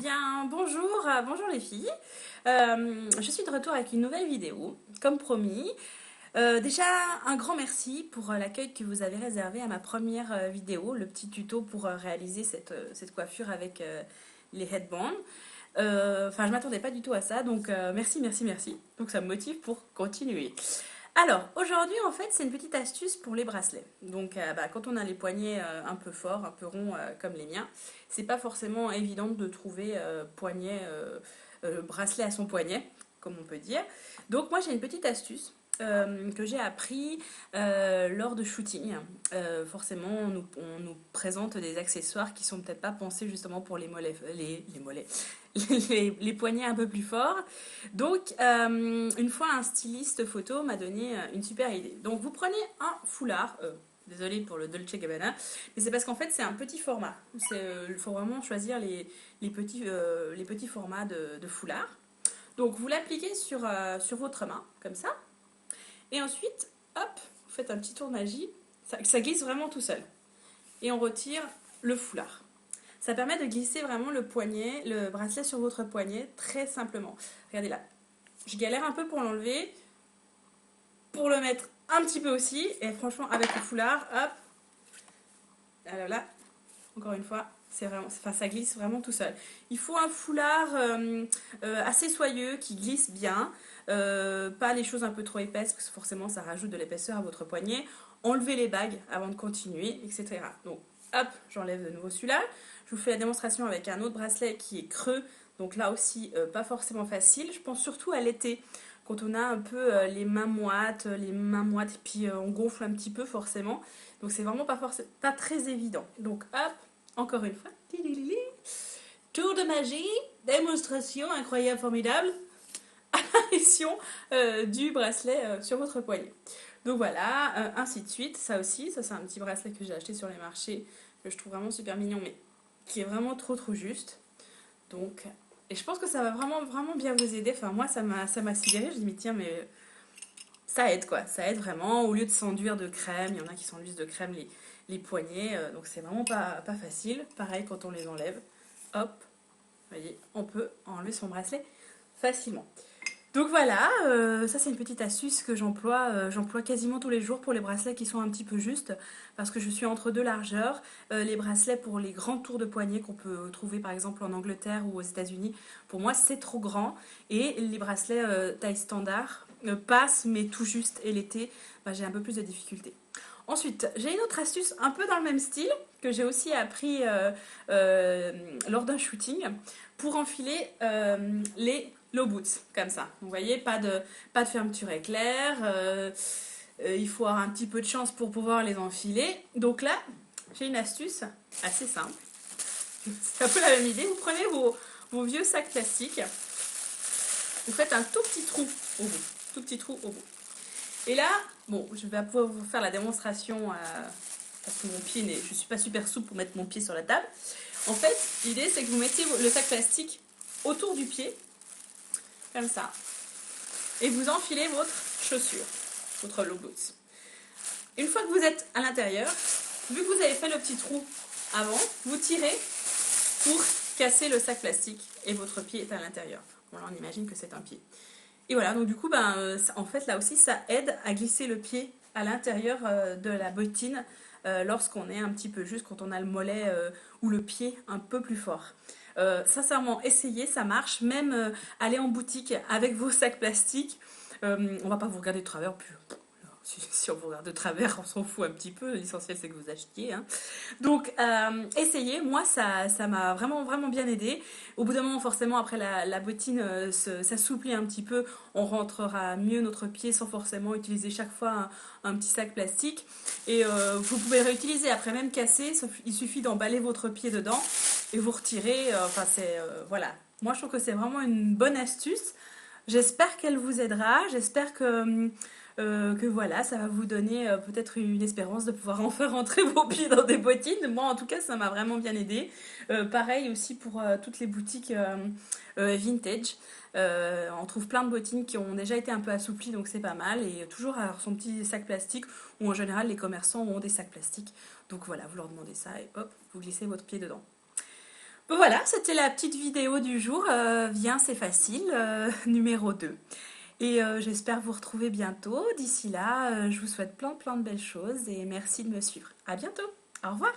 bien, bonjour, bonjour les filles. Je suis de retour avec une nouvelle vidéo, comme promis. Déjà, un grand merci pour l'accueil que vous avez réservé à ma première vidéo, le petit tuto pour réaliser cette coiffure avec les headbands. Enfin, je m'attendais pas du tout à ça, donc merci, merci, merci. Donc ça me motive pour continuer. Alors, aujourd'hui, en fait, c'est une petite astuce pour les bracelets. Donc, quand on a les poignets un peu forts, un peu ronds comme les miens, c'est pas forcément évident de trouver bracelet à son poignet, comme on peut dire. Donc, moi, j'ai une petite astuce que j'ai appris lors de shooting. Forcément, on nous présente des accessoires qui sont peut-être pas pensés justement pour les mollets, les poignets un peu plus forts. Donc, une fois, un styliste photo m'a donné une super idée. Donc, vous prenez un foulard. Désolée pour le Dolce Gabbana, mais c'est parce qu'en fait, c'est un petit format. Il faut vraiment choisir les petits formats de foulard. Donc, vous l'appliquez sur votre main, comme ça. Et ensuite, hop, vous faites un petit tour de magie. Ça glisse vraiment tout seul. Et on retire le foulard. Ça permet de glisser vraiment le bracelet sur votre poignet très simplement. Regardez là. Je galère un peu pour l'enlever, pour le mettre un petit peu aussi. Et franchement, avec le foulard, hop, là, encore une fois, ça glisse vraiment tout seul. Il faut un foulard assez soyeux qui glisse bien. Pas les choses un peu trop épaisses, parce que forcément, ça rajoute de l'épaisseur à votre poignet. Enlevez les bagues avant de continuer, etc. Donc, hop, j'enlève de nouveau celui-là. Je vous fais la démonstration avec un autre bracelet qui est creux. Donc là aussi, pas forcément facile. Je pense surtout à l'été, quand on a un peu les mains moites, et puis on gonfle un petit peu forcément. Donc c'est vraiment pas très évident. Donc hop, encore une fois. Tour de magie, démonstration incroyable, formidable. Apparition du bracelet sur votre poignet. Donc voilà, ainsi de suite. Ça aussi, ça c'est un petit bracelet que j'ai acheté sur les marchés, que je trouve vraiment super mignon, mais qui est vraiment trop juste. Donc, et je pense que ça va vraiment, vraiment bien vous aider. Enfin, moi, ça m'a sidéré. Je me dis, mais tiens, mais ça aide quoi. Ça aide vraiment. Au lieu de s'enduire de crème, il y en a qui s'enduisent de crème les poignets. Donc, c'est vraiment pas facile. Pareil, quand on les enlève, hop, vous voyez, on peut enlever son bracelet facilement. Donc voilà, ça c'est une petite astuce que j'emploie quasiment tous les jours pour les bracelets qui sont un petit peu justes, parce que je suis entre deux largeurs. Les bracelets pour les grands tours de poignet qu'on peut trouver par exemple en Angleterre ou aux États-Unis, pour moi c'est trop grand, et les bracelets taille standard passent mais tout juste, et l'été j'ai un peu plus de difficultés. Ensuite, j'ai une autre astuce un peu dans le même style que j'ai aussi appris lors d'un shooting pour enfiler les low boots, comme ça. Vous voyez, pas de fermeture éclair. Il faut avoir un petit peu de chance pour pouvoir les enfiler. Donc là, j'ai une astuce assez simple. C'est un peu la même idée. Vous prenez vos vieux sacs plastiques. Vous faites un tout petit trou au bout. Tout petit trou au bout. Et là, bon, je vais pouvoir vous faire la démonstration parce que je ne suis pas super souple pour mettre mon pied sur la table. En fait, l'idée c'est que vous mettez le sac plastique autour du pied, comme ça, et vous enfilez votre chaussure, votre low boots. Une fois que vous êtes à l'intérieur, vu que vous avez fait le petit trou avant, vous tirez pour casser le sac plastique et votre pied est à l'intérieur. Bon là on imagine que c'est un pied. Et voilà, donc du coup, en fait, là aussi, ça aide à glisser le pied à l'intérieur de la bottine lorsqu'on est un petit peu juste, quand on a le mollet ou le pied un peu plus fort. Sincèrement, essayez, ça marche. Même aller en boutique avec vos sacs plastiques, on va pas vous regarder de travers, puis si on vous regarde de travers, on s'en fout un petit peu. L'essentiel, c'est que vous achetiez. Hein. Donc, essayez. Moi, ça m'a vraiment, vraiment bien aidé. Au bout d'un moment, forcément, après la bottine s'assouplit un petit peu, on rentrera mieux notre pied sans forcément utiliser chaque fois un petit sac plastique. Et vous pouvez réutiliser après, même casser. Il suffit d'emballer votre pied dedans et vous retirez. Voilà. Moi, je trouve que c'est vraiment une bonne astuce. J'espère qu'elle vous aidera. J'espère que voilà, ça va vous donner peut-être une espérance de pouvoir enfin rentrer vos pieds dans des bottines. Moi, en tout cas, ça m'a vraiment bien aidé. Pareil aussi pour toutes les boutiques vintage. On trouve plein de bottines qui ont déjà été un peu assouplies, donc c'est pas mal. Et toujours avoir son petit sac plastique, où en général, les commerçants ont des sacs plastiques. Donc voilà, vous leur demandez ça et hop, vous glissez votre pied dedans. Voilà, c'était la petite vidéo du jour. Viens, c'est facile, numéro 2. Et j'espère vous retrouver bientôt. D'ici là, je vous souhaite plein de belles choses et merci de me suivre. À bientôt. Au revoir.